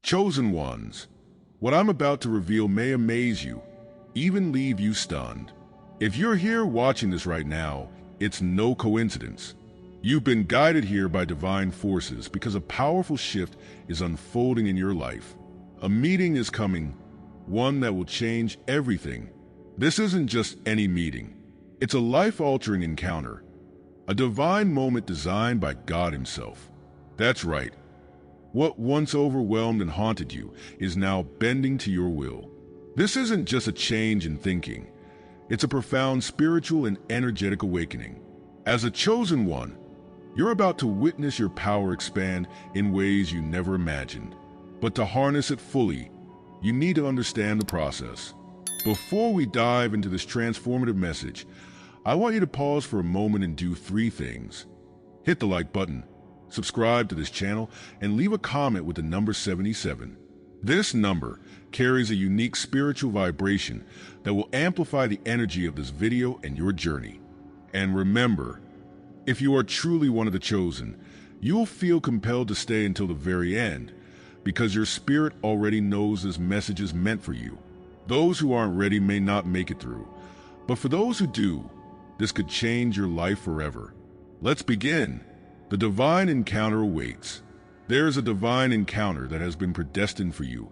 Chosen ones, what I'm about to reveal may amaze you, even leave you stunned. If you're here watching this right now, it's no coincidence. You've been guided here by divine forces because a powerful shift is unfolding in your life. A meeting is coming, one that will change everything. This isn't just any meeting. It's a life-altering encounter, a divine moment designed by God Himself. That's right. What once overwhelmed and haunted you is now bending to your will. This isn't just a change in thinking. It's a profound spiritual and energetic awakening. As a chosen one, you're about to witness your power expand in ways you never imagined. But to harness it fully, you need to understand the process. Before we dive into this transformative message, I want you to pause for a moment and do 3 things. Hit the like button, subscribe to this channel, and leave a comment with the number 77. This number carries a unique spiritual vibration that will amplify the energy of this video and your journey. And remember, if you are truly one of the chosen, you'll feel compelled to stay until the very end, because your spirit already knows this message is meant for you. Those who aren't ready may not make it through, but for those who do, this could change your life forever. Let's begin. The divine encounter awaits. There's a divine encounter that has been predestined for you,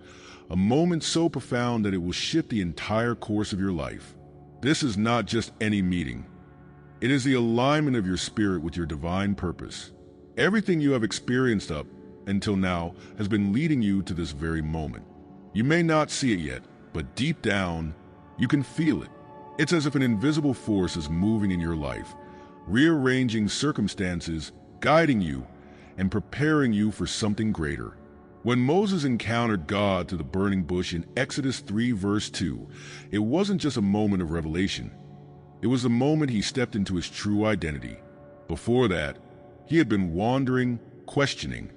a moment so profound that it will shift the entire course of your life. This is not just any meeting. It is the alignment of your spirit with your divine purpose. Everything you have experienced up until now has been leading you to this very moment. You may not see it yet, but deep down, you can feel it. It's as if an invisible force is moving in your life, rearranging circumstances, guiding you, and preparing you for something greater. When Moses encountered God through the burning bush in Exodus 3 verse 2, it wasn't just a moment of revelation. It was the moment he stepped into his true identity. Before that, he had been wandering, questioning,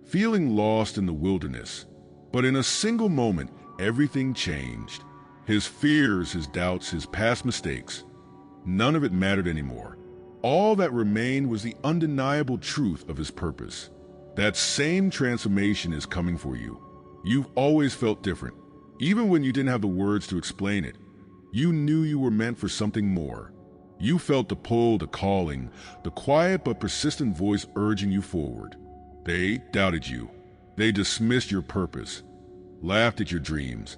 feeling lost in the wilderness. But in a single moment, everything changed. His fears, his doubts, his past mistakes, none of it mattered anymore. All that remained was the undeniable truth of his purpose. That same transformation is coming for you. You've always felt different. Even when you didn't have the words to explain it, you knew you were meant for something more. You felt the pull, the calling, the quiet but persistent voice urging you forward. They doubted you. They dismissed your purpose, laughed at your dreams,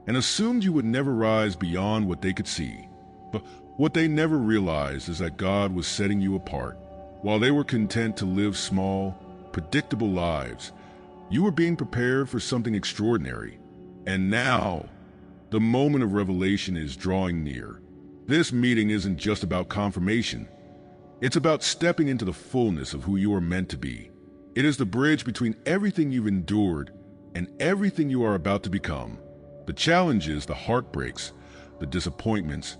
and assumed you would never rise beyond what they could see. But what they never realized is that God was setting you apart. While they were content to live small, predictable lives, you were being prepared for something extraordinary. And now, the moment of revelation is drawing near. This meeting isn't just about confirmation. It's about stepping into the fullness of who you are meant to be. It is the bridge between everything you've endured and everything you are about to become. The challenges, the heartbreaks, the disappointments,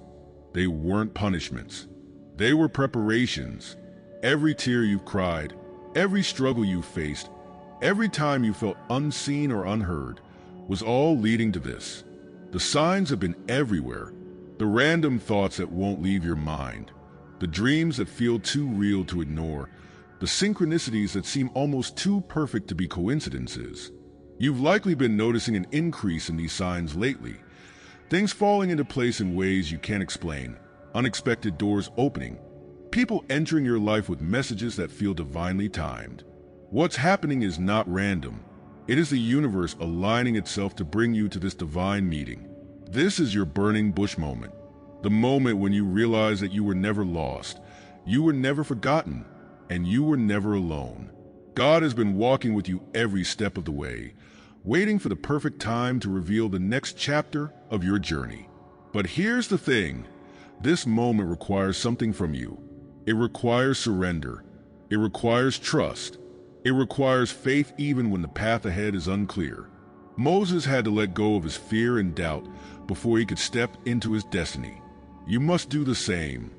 they weren't punishments. They were preparations. Every tear you've cried, every struggle you faced, every time you felt unseen or unheard, was all leading to this. The signs have been everywhere. The random thoughts that won't leave your mind. The dreams that feel too real to ignore. The synchronicities that seem almost too perfect to be coincidences. You've likely been noticing an increase in these signs lately. Things falling into place in ways you can't explain. Unexpected doors opening. People entering your life with messages that feel divinely timed. What's happening is not random. It is the universe aligning itself to bring you to this divine meeting. This is your burning bush moment. The moment when you realize that you were never lost, you were never forgotten, and you were never alone. God has been walking with you every step of the way, waiting for the perfect time to reveal the next chapter of your journey. But here's the thing. This moment requires something from you. It requires surrender. It requires trust. It requires faith even when the path ahead is unclear. Moses had to let go of his fear and doubt before he could step into his destiny. You must do the same.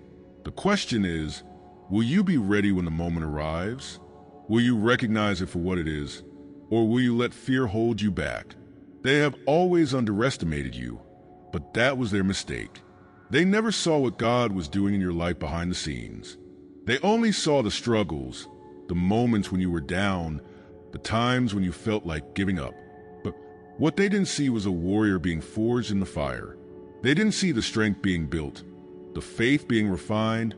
The question is, will you be ready when the moment arrives? Will you recognize it for what it is, or will you let fear hold you back? They have always underestimated you, but that was their mistake. They never saw what God was doing in your life behind the scenes. They only saw the struggles, the moments when you were down, the times when you felt like giving up. What they didn't see was a warrior being forged in the fire. They didn't see the strength being built, the faith being refined,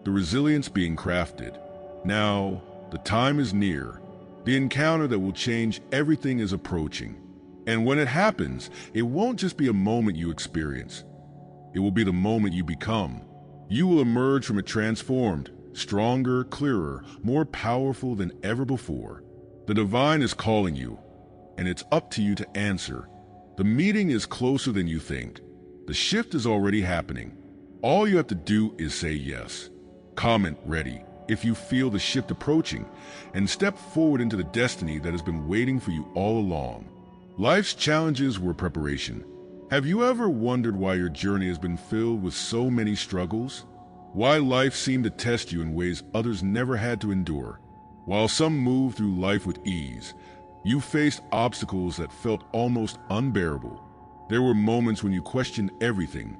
the resilience being crafted. Now, the time is near. The encounter that will change everything is approaching. And when it happens, it won't just be a moment you experience. It will be the moment you become. You will emerge from it transformed, stronger, clearer, more powerful than ever before. The divine is calling you, and it's up to you to answer. The meeting is closer than you think. The shift is already happening. All you have to do is say yes. Comment ready if you feel the shift approaching, and step forward into the destiny that has been waiting for you all along. Life's challenges were preparation. Have you ever wondered why your journey has been filled with so many struggles? Why life seemed to test you in ways others never had to endure? While some moved through life with ease, you faced obstacles that felt almost unbearable. There were moments when you questioned everything.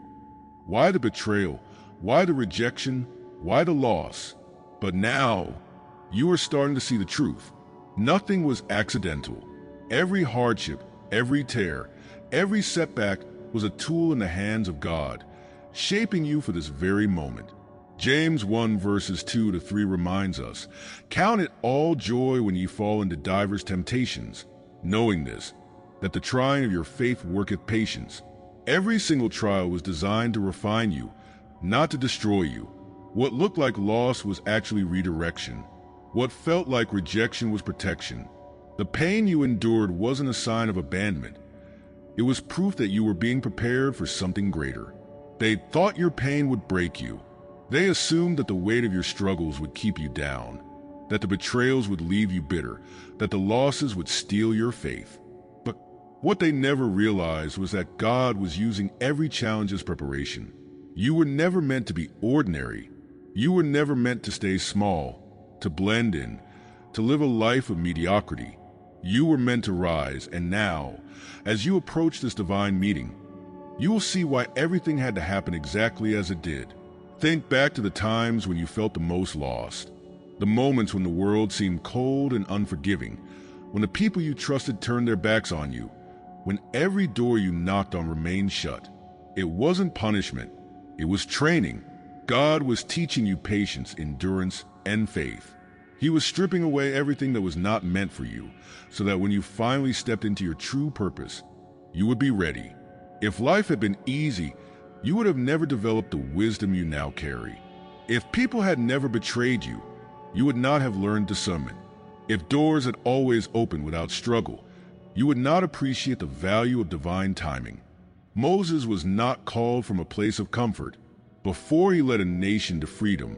Why the betrayal? Why the rejection? Why the loss? But now, you are starting to see the truth. Nothing was accidental. Every hardship, every tear, every setback was a tool in the hands of God, shaping you for this very moment. James 1 verses 2 to 3 reminds us, "Count it all joy when ye fall into divers temptations, knowing this, that the trying of your faith worketh patience." Every single trial was designed to refine you, not to destroy you. What looked like loss was actually redirection. What felt like rejection was protection. The pain you endured wasn't a sign of abandonment. It was proof that you were being prepared for something greater. They thought your pain would break you. They assumed that the weight of your struggles would keep you down, that the betrayals would leave you bitter, that the losses would steal your faith. But what they never realized was that God was using every challenge as preparation. You were never meant to be ordinary. You were never meant to stay small, to blend in, to live a life of mediocrity. You were meant to rise, and now, as you approach this divine meeting, you will see why everything had to happen exactly as it did. Think back to the times when you felt the most lost, the moments when the world seemed cold and unforgiving, when the people you trusted turned their backs on you, when every door you knocked on remained shut. It wasn't punishment, it was training. God was teaching you patience, endurance, and faith. He was stripping away everything that was not meant for you, so that when you finally stepped into your true purpose, you would be ready. If life had been easy, you would have never developed the wisdom you now carry. If people had never betrayed you, you would not have learned discernment. If doors had always opened without struggle, you would not appreciate the value of divine timing. Moses was not called from a place of comfort. Before he led a nation to freedom,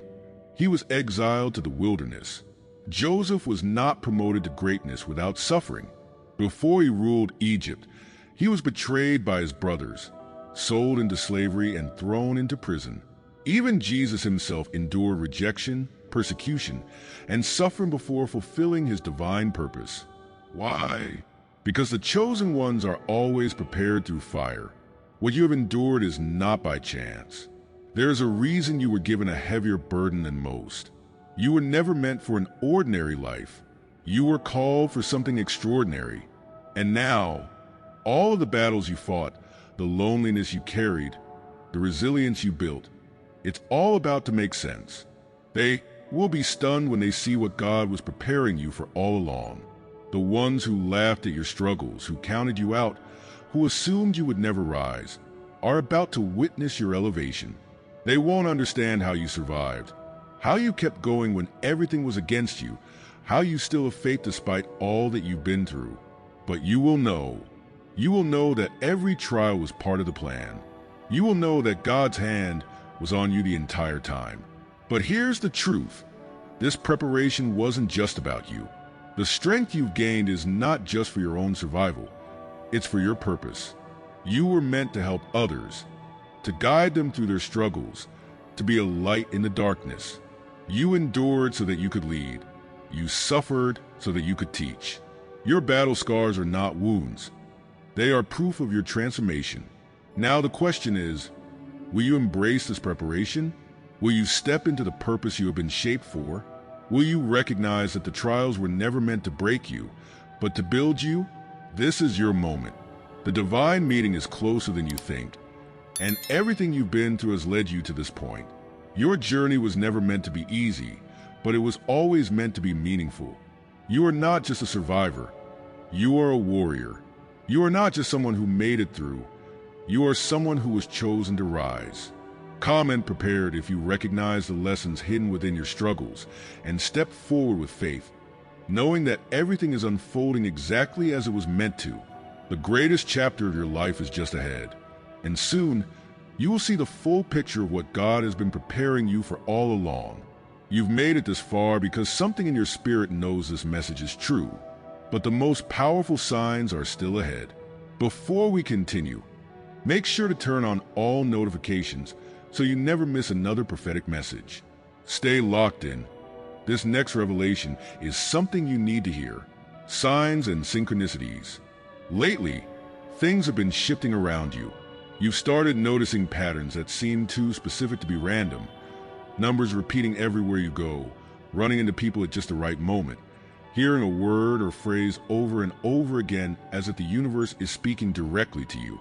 he was exiled to the wilderness. Joseph was not promoted to greatness without suffering. Before he ruled Egypt, he was betrayed by his brothers, sold into slavery, and thrown into prison. Even Jesus himself endured rejection, persecution, and suffering before fulfilling his divine purpose. Why? Because the chosen ones are always prepared through fire. What you have endured is not by chance. There is a reason you were given a heavier burden than most. You were never meant for an ordinary life. You were called for something extraordinary. And now, all of the battles you fought, the loneliness you carried, the resilience you built, it's all about to make sense. They will be stunned when they see what God was preparing you for all along. The ones who laughed at your struggles, who counted you out, who assumed you would never rise, are about to witness your elevation. They won't understand how you survived, how you kept going when everything was against you, how you still have faith despite all that you've been through. But you will know that every trial was part of the plan. You will know that God's hand was on you the entire time. But here's the truth. This preparation wasn't just about you. The strength you've gained is not just for your own survival. It's for your purpose. You were meant to help others, to guide them through their struggles, to be a light in the darkness. You endured so that you could lead. You suffered so that you could teach. Your battle scars are not wounds. They are proof of your transformation. Now the question is, will you embrace this preparation? Will you step into the purpose you have been shaped for? Will you recognize that the trials were never meant to break you, but to build you? This is your moment. The divine meeting is closer than you think, and everything you've been through has led you to this point. Your journey was never meant to be easy, but it was always meant to be meaningful. You are not just a survivor. You are a warrior. You are not just someone who made it through. You are someone who was chosen to rise. Comment prepared if you recognize the lessons hidden within your struggles and step forward with faith, knowing that everything is unfolding exactly as it was meant to. The greatest chapter of your life is just ahead, and soon you will see the full picture of what God has been preparing you for all along. You've made it this far because something in your spirit knows this message is true, but the most powerful signs are still ahead. Before we continue, make sure to turn on all notifications so you never miss another prophetic message. Stay locked in. This next revelation is something you need to hear. Signs and synchronicities. Lately, things have been shifting around you. You've started noticing patterns that seem too specific to be random. Numbers repeating everywhere you go, running into people at just the right moment, hearing a word or phrase over and over again as if the universe is speaking directly to you.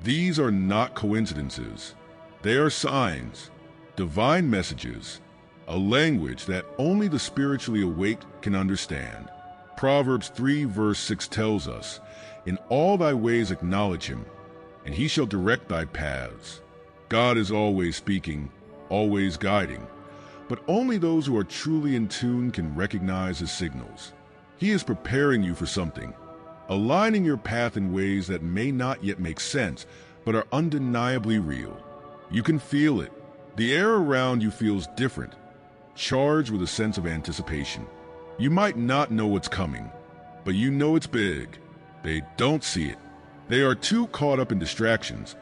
These are not coincidences. They are signs, divine messages, a language that only the spiritually awake can understand. Proverbs 3 verse 6 tells us, "In all thy ways acknowledge him, and he shall direct thy paths." God is always speaking, always guiding, but only those who are truly in tune can recognize his signals. He is preparing you for something, aligning your path in ways that may not yet make sense, but are undeniably real. You can feel it. The air around you feels different, charged with a sense of anticipation. You might not know what's coming, but you know it's big. They don't see it. They are too caught up in distractions,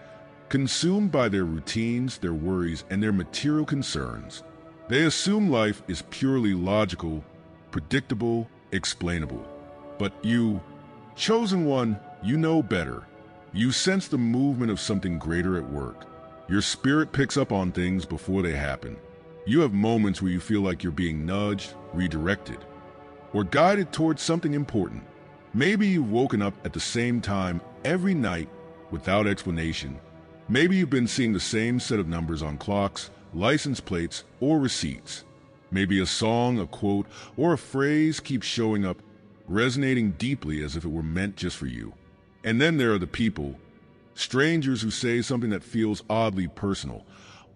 consumed by their routines, their worries, and their material concerns. They assume life is purely logical, predictable, explainable. But you, chosen one, you know better. You sense the movement of something greater at work. Your spirit picks up on things before they happen. You have moments where you feel like you're being nudged, redirected, or guided towards something important. Maybe you've woken up at the same time every night without explanation. Maybe you've been seeing the same set of numbers on clocks, license plates, or receipts. Maybe a song, a quote, or a phrase keeps showing up, resonating deeply as if it were meant just for you. And then there are the people, strangers who say something that feels oddly personal,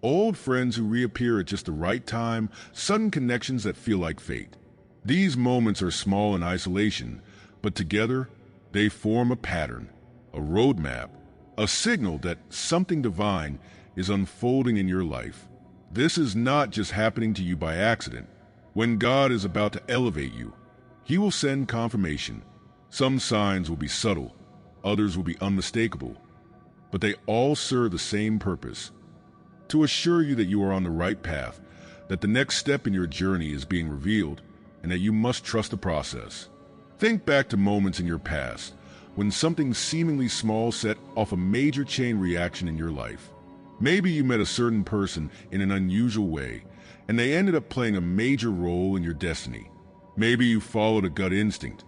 old friends who reappear at just the right time, sudden connections that feel like fate. These moments are small in isolation, but together they form a pattern, a roadmap, a signal that something divine is unfolding in your life. This is not just happening to you by accident. When God is about to elevate you, he will send confirmation. Some signs will be subtle, others will be unmistakable, but they all serve the same purpose: to assure you that you are on the right path, that the next step in your journey is being revealed, and that you must trust the process. Think back to moments in your past when something seemingly small set off a major chain reaction in your life. Maybe you met a certain person in an unusual way, and they ended up playing a major role in your destiny. Maybe you followed a gut instinct,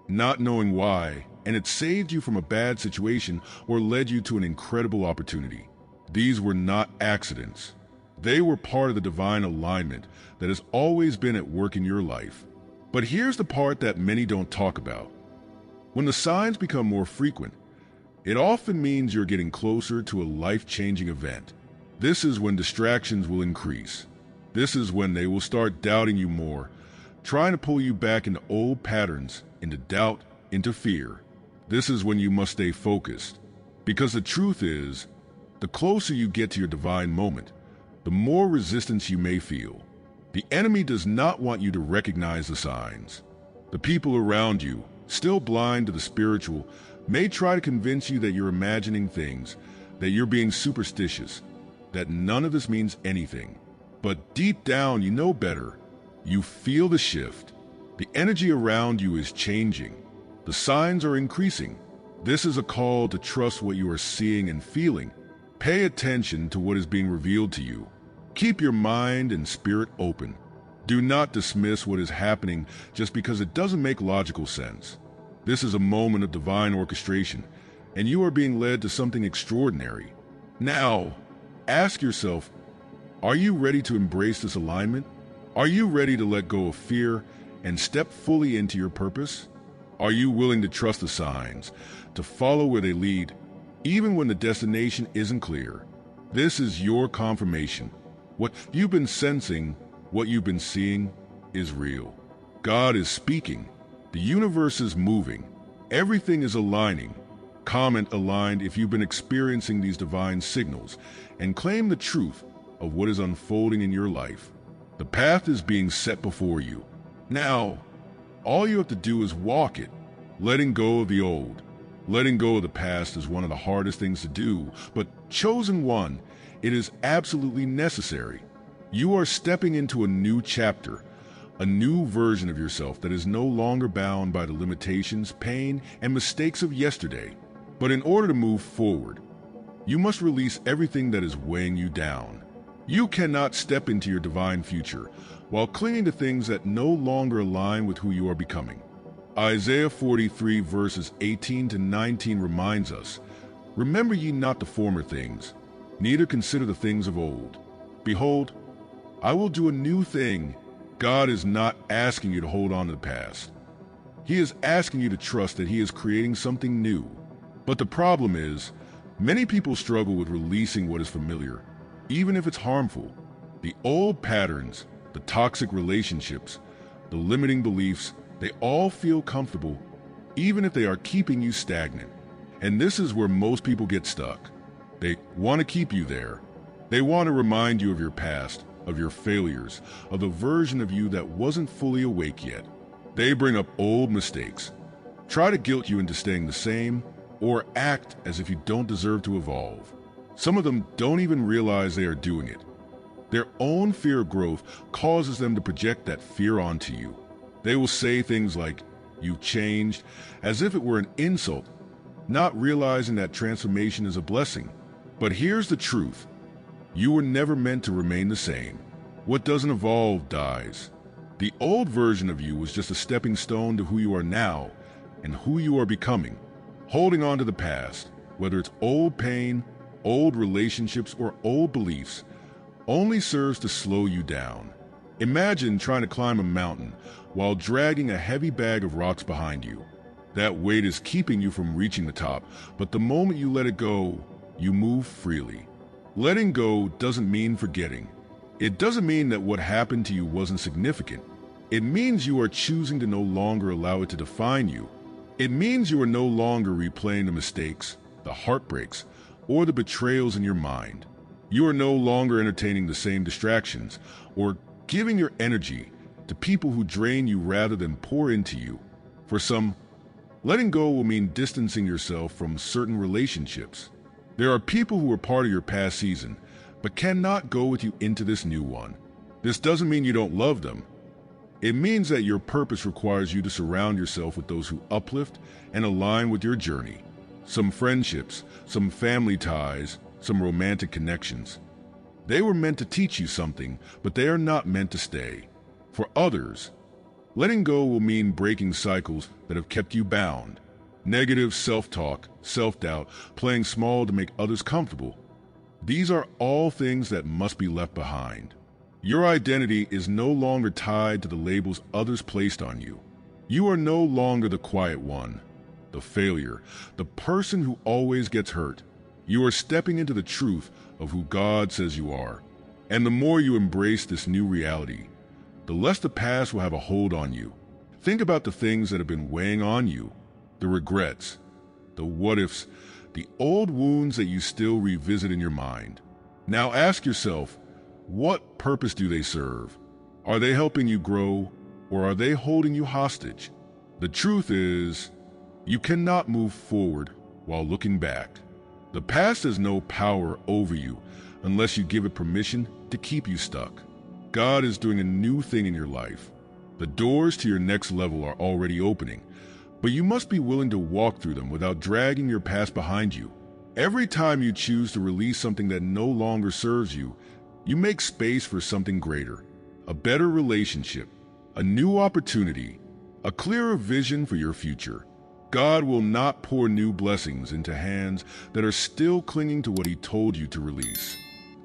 not knowing why, and it saved you from a bad situation or led you to an incredible opportunity. These were not accidents. They were part of the divine alignment that has always been at work in your life. But here's the part that many don't talk about. When the signs become more frequent, it often means you're getting closer to a life-changing event. This is when distractions will increase. This is when they will start doubting you more, trying to pull you back into old patterns, into doubt, into fear. This is when you must stay focused. Because the truth is, the closer you get to your divine moment, the more resistance you may feel. The enemy does not want you to recognize the signs. The people around you, still blind to the spiritual, may try to convince you that you're imagining things, that you're being superstitious, that none of this means anything. But deep down, you know better. You feel the shift. The energy around you is changing. The signs are increasing. This is a call to trust what you are seeing and feeling. Pay attention to what is being revealed to you. Keep your mind and spirit open. Do not dismiss what is happening just because it doesn't make logical sense. This is a moment of divine orchestration, and you are being led to something extraordinary. Now, ask yourself, are you ready to embrace this alignment? Are you ready to let go of fear and step fully into your purpose? Are you willing to trust the signs, to follow where they lead, even when the destination isn't clear? This is your confirmation. What you've been sensing, what you've been seeing, is real. God is speaking. The universe is moving. Everything is aligning. Comment aligned if you've been experiencing these divine signals, and claim the truth of what is unfolding in your life. The path is being set before you. Now, all you have to do is walk it, letting go of the old. Letting go of the past is one of the hardest things to do, but chosen one, it is absolutely necessary. You are stepping into a new chapter, a new version of yourself that is no longer bound by the limitations, pain, and mistakes of yesterday. But in order to move forward, you must release everything that is weighing you down. You cannot step into your divine future while clinging to things that no longer align with who you are becoming. Isaiah 43 verses 18 to 19 reminds us, "Remember ye not the former things, neither consider the things of old. Behold, I will do a new thing." God is not asking you to hold on to the past. He is asking you to trust that He is creating something new. But the problem is, many people struggle with releasing what is familiar, even if it's harmful. The old patterns, the toxic relationships, the limiting beliefs, they all feel comfortable, even if they are keeping you stagnant. And this is where most people get stuck. They want to keep you there. They want to remind you of your past, of your failures, of the version of you that wasn't fully awake yet. They bring up old mistakes, try to guilt you into staying the same, or act as if you don't deserve to evolve. Some of them don't even realize they are doing it. Their own fear of growth causes them to project that fear onto you. They will say things like, "You've changed," as if it were an insult, not realizing that transformation is a blessing. But here's the truth. You were never meant to remain the same. What doesn't evolve dies. The old version of you was just a stepping stone to who you are now and who you are becoming. Holding on to the past, whether it's old pain, old relationships, or old beliefs, only serves to slow you down. Imagine trying to climb a mountain while dragging a heavy bag of rocks behind you. That weight is keeping you from reaching the top, but the moment you let it go, you move freely. Letting go doesn't mean forgetting. It doesn't mean that what happened to you wasn't significant. It means you are choosing to no longer allow it to define you. It means you are no longer replaying the mistakes, the heartbreaks, or the betrayals in your mind. You are no longer entertaining the same distractions or giving your energy to people who drain you rather than pour into you. For some, letting go will mean distancing yourself from certain relationships. There are people who are part of your past season, but cannot go with you into this new one. This doesn't mean you don't love them. It means that your purpose requires you to surround yourself with those who uplift and align with your journey. Some friendships, some family ties, some romantic connections. They were meant to teach you something, but they are not meant to stay. For others, letting go will mean breaking cycles that have kept you bound. Negative self-talk, self-doubt, playing small to make others comfortable. These are all things that must be left behind. Your identity is no longer tied to the labels others placed on you. You are no longer the quiet one, the failure, the person who always gets hurt. You are stepping into the truth of who God says you are. And the more you embrace this new reality, the less the past will have a hold on you. Think about the things that have been weighing on you, the regrets, the what-ifs, the old wounds that you still revisit in your mind. Now ask yourself, what purpose do they serve? Are they helping you grow, or are they holding you hostage? The truth is, you cannot move forward while looking back. The past has no power over you unless you give it permission to keep you stuck. God is doing a new thing in your life. The doors to your next level are already opening, but you must be willing to walk through them without dragging your past behind you. Every time you choose to release something that no longer serves you, you make space for something greater, a better relationship, a new opportunity, a clearer vision for your future. God will not pour new blessings into hands that are still clinging to what He told you to release.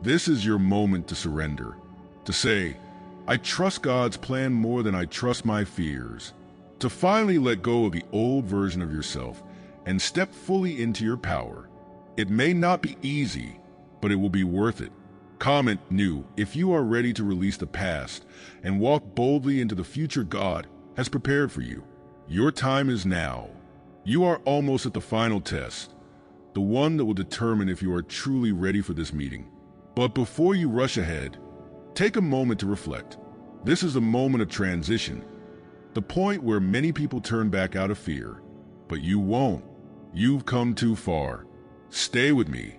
This is your moment to surrender, to say, I trust God's plan more than I trust my fears, to finally let go of the old version of yourself and step fully into your power. It may not be easy, but it will be worth it. Comment new if you are ready to release the past and walk boldly into the future God has prepared for you. Your time is now. You are almost at the final test, the one that will determine if you are truly ready for this meeting. But before you rush ahead, take a moment to reflect. This is a moment of transition, the point where many people turn back out of fear. But you won't. You've come too far. Stay with me,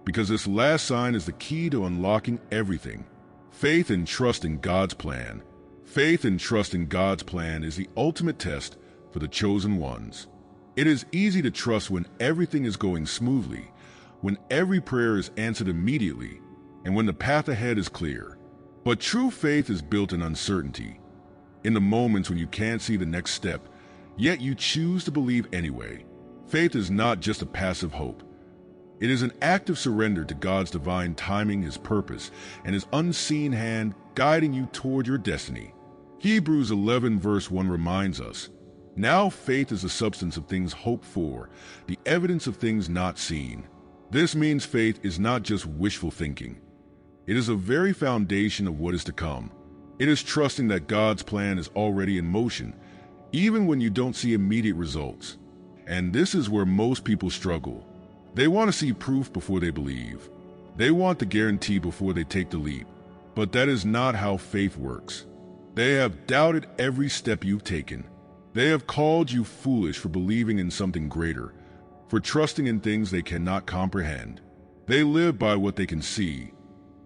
because this last sign is the key to unlocking everything. Faith and trust in God's plan. Faith and trust in God's plan is the ultimate test for the chosen ones. It is easy to trust when everything is going smoothly, when every prayer is answered immediately, and when the path ahead is clear. But true faith is built in uncertainty, in the moments when you can't see the next step, yet you choose to believe anyway. Faith is not just a passive hope. It is an active surrender to God's divine timing, His purpose, and His unseen hand guiding you toward your destiny. Hebrews 11 verse 1 reminds us, now faith is the substance of things hoped for, the evidence of things not seen. This means faith is not just wishful thinking. It is the very foundation of what is to come. It is trusting that God's plan is already in motion, even when you don't see immediate results. And this is where most people struggle. They want to see proof before they believe. They want the guarantee before they take the leap. But that is not how faith works. They have doubted every step you've taken. They have called you foolish for believing in something greater, for trusting in things they cannot comprehend. They live by what they can see,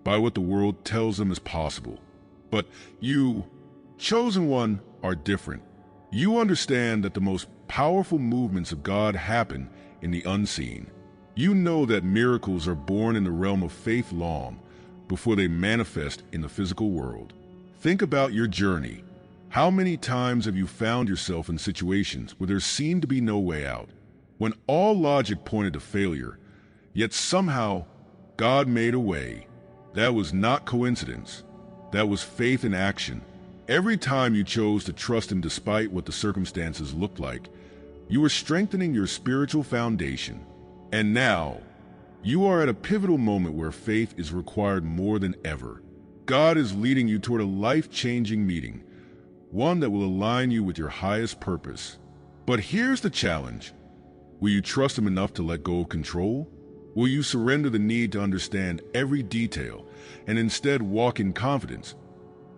by what the world tells them is possible. But you, chosen one, are different. You understand that the most powerful movements of God happen in the unseen. You know that miracles are born in the realm of faith long before they manifest in the physical world. Think about your journey. How many times have you found yourself in situations where there seemed to be no way out, when all logic pointed to failure, yet somehow God made a way? That was not coincidence. That was faith in action. Every time you chose to trust Him despite what the circumstances looked like, you were strengthening your spiritual foundation. And now, you are at a pivotal moment where faith is required more than ever. God is leading you toward a life-changing meeting, one that will align you with your highest purpose. But here's the challenge. Will you trust Him enough to let go of control? Will you surrender the need to understand every detail and instead walk in confidence,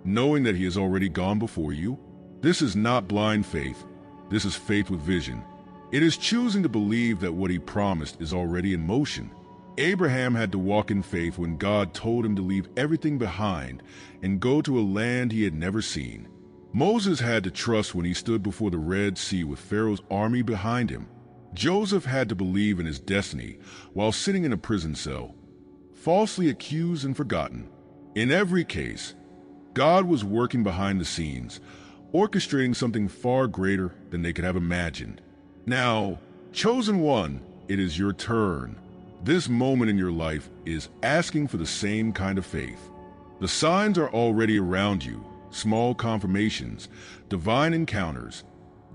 knowing that He has already gone before you? This is not blind faith. This is faith with vision. It is choosing to believe that what He promised is already in motion. Abraham had to walk in faith when God told him to leave everything behind and go to a land he had never seen. Moses had to trust when he stood before the Red Sea with Pharaoh's army behind him. Joseph had to believe in his destiny while sitting in a prison cell, falsely accused and forgotten. In every case, God was working behind the scenes, orchestrating something far greater than they could have imagined. Now, chosen one, it is your turn. This moment in your life is asking for the same kind of faith. The signs are already around you, small confirmations, divine encounters,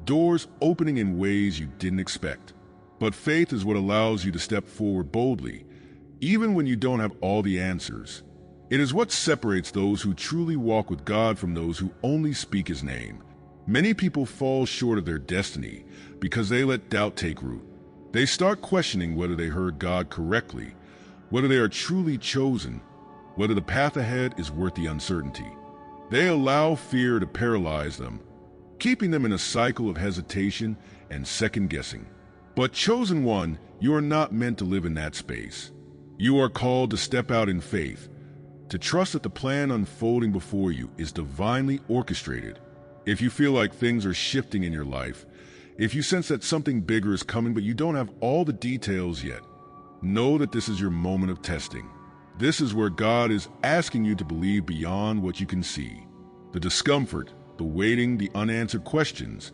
doors opening in ways you didn't expect. But faith is what allows you to step forward boldly, even when you don't have all the answers. It is what separates those who truly walk with God from those who only speak His name. Many people fall short of their destiny because they let doubt take root. They start questioning whether they heard God correctly, whether they are truly chosen, whether the path ahead is worth the uncertainty. They allow fear to paralyze them, keeping them in a cycle of hesitation and second-guessing. But chosen one, you are not meant to live in that space. You are called to step out in faith, to trust that the plan unfolding before you is divinely orchestrated. If you feel like things are shifting in your life, if you sense that something bigger is coming but you don't have all the details yet, know that this is your moment of testing. This is where God is asking you to believe beyond what you can see. The discomfort, the waiting, the unanswered questions,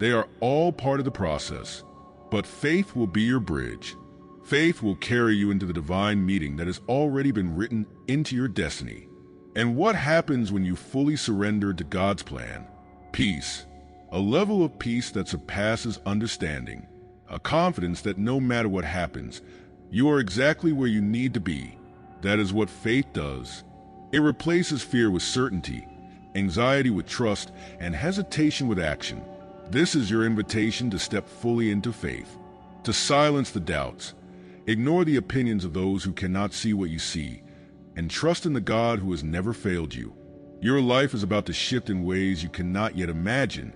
They are all part of the process. But faith will be your bridge. Faith will carry you into the divine meeting that has already been written into your destiny. And what happens when you fully surrender to God's plan? Peace. A level of peace that surpasses understanding. A confidence that no matter what happens, you are exactly where you need to be. That is what faith does. It replaces fear with certainty, anxiety with trust, and hesitation with action. This is your invitation to step fully into faith, to silence the doubts, ignore the opinions of those who cannot see what you see, and trust in the God who has never failed you. Your life is about to shift in ways you cannot yet imagine,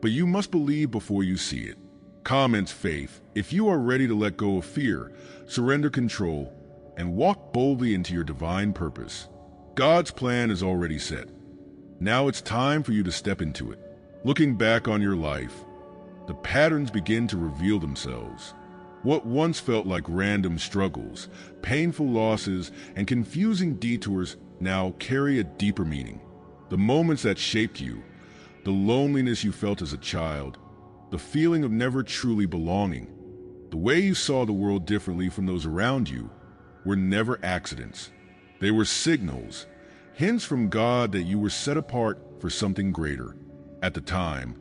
but you must believe before you see it. Comments faith. If you are ready to let go of fear, surrender control, and walk boldly into your divine purpose. God's plan is already set. Now it's time for you to step into it. Looking back on your life, the patterns begin to reveal themselves. What once felt like random struggles, painful losses, and confusing detours now carry a deeper meaning. The moments that shaped you, the loneliness you felt as a child, the feeling of never truly belonging, the way you saw the world differently from those around you, were never accidents. They were signals, hints from God that you were set apart for something greater. At the time,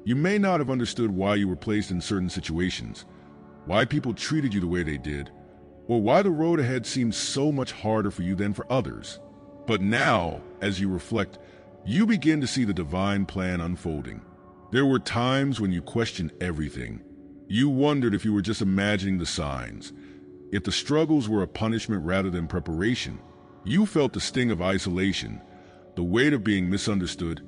you may not have understood why you were placed in certain situations, why people treated you the way they did, or why the road ahead seemed so much harder for you than for others. But now, as you reflect, you begin to see the divine plan unfolding. There were times when you questioned everything. You wondered if you were just imagining the signs, if the struggles were a punishment rather than preparation. You felt the sting of isolation, the weight of being misunderstood,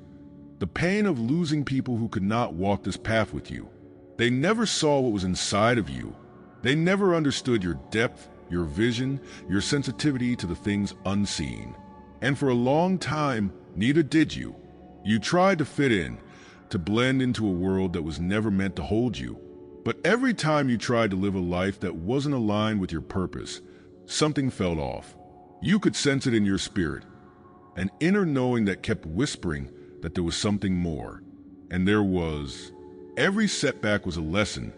the pain of losing people who could not walk this path with you. They never saw what was inside of you. They never understood your depth, your vision, your sensitivity to the things unseen. And for a long time, neither did you. You tried to fit in, to blend into a world that was never meant to hold you. But every time you tried to live a life that wasn't aligned with your purpose, something fell off. You could sense it in your spirit, an inner knowing that kept whispering that there was something more. And there was. Every setback was a lesson.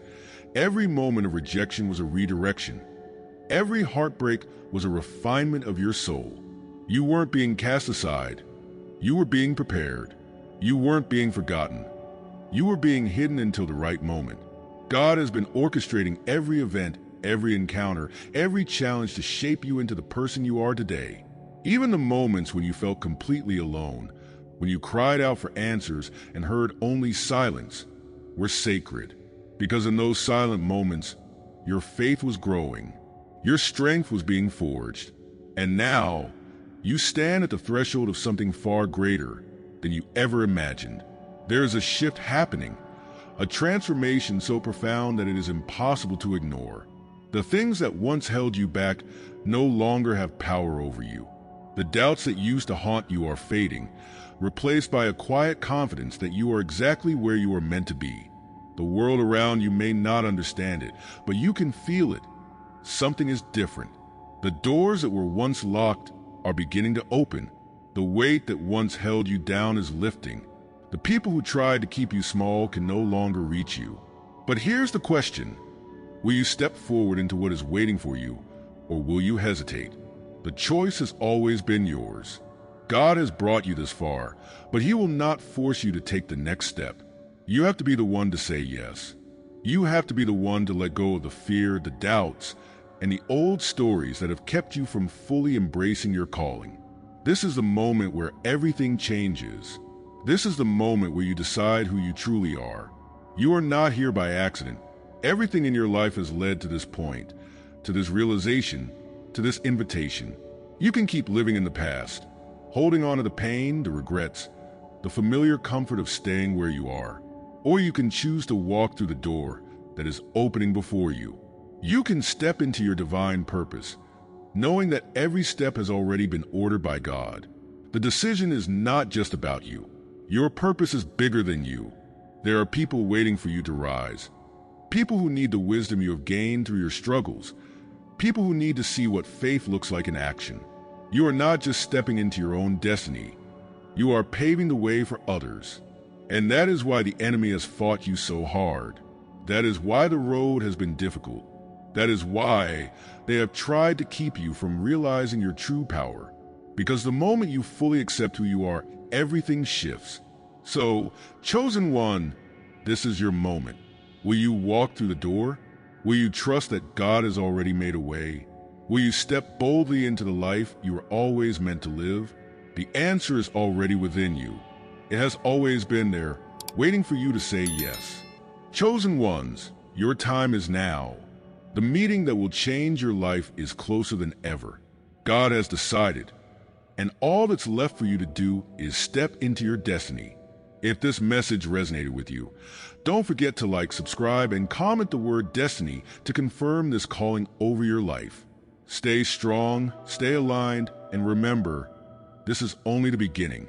Every moment of rejection was a redirection. Every heartbreak was a refinement of your soul. You weren't being cast aside. You were being prepared. You weren't being forgotten. You were being hidden until the right moment. God has been orchestrating every event, every encounter, every challenge to shape you into the person you are today. Even the moments when you felt completely alone, when you cried out for answers and heard only silence, were sacred. Because in those silent moments, your faith was growing, your strength was being forged, and now you stand at the threshold of something far greater than you ever imagined. There is a shift happening, a transformation so profound that it is impossible to ignore. The things that once held you back no longer have power over you. The doubts that used to haunt you are fading, replaced by a quiet confidence that you are exactly where you are meant to be. The world around you may not understand it, but you can feel it. Something is different. The doors that were once locked are beginning to open. The weight that once held you down is lifting. The people who tried to keep you small can no longer reach you. But here's the question. Will you step forward into what is waiting for you, or will you hesitate? The choice has always been yours. God has brought you this far, but He will not force you to take the next step. You have to be the one to say yes. You have to be the one to let go of the fear, the doubts, and the old stories that have kept you from fully embracing your calling. This is the moment where everything changes. This is the moment where you decide who you truly are. You are not here by accident. Everything in your life has led to this point, to this realization, to this invitation. You can keep living in the past, holding on to the pain, the regrets, the familiar comfort of staying where you are. Or you can choose to walk through the door that is opening before you. You can step into your divine purpose, knowing that every step has already been ordered by God. The decision is not just about you. Your purpose is bigger than you. There are people waiting for you to rise. People who need the wisdom you have gained through your struggles. People who need to see what faith looks like in action. You are not just stepping into your own destiny. You are paving the way for others. And that is why the enemy has fought you so hard. That is why the road has been difficult. That is why they have tried to keep you from realizing your true power. Because the moment you fully accept who you are, everything shifts. So, chosen one, this is your moment. Will you walk through the door? Will you trust that God has already made a way? Will you step boldly into the life you were always meant to live? The answer is already within you. It has always been there, waiting for you to say yes. Chosen ones, your time is now. The meeting that will change your life is closer than ever. God has decided, and all that's left for you to do is step into your destiny. If this message resonated with you, don't forget to like, subscribe, and comment the word destiny to confirm this calling over your life. Stay strong, stay aligned, and remember, this is only the beginning.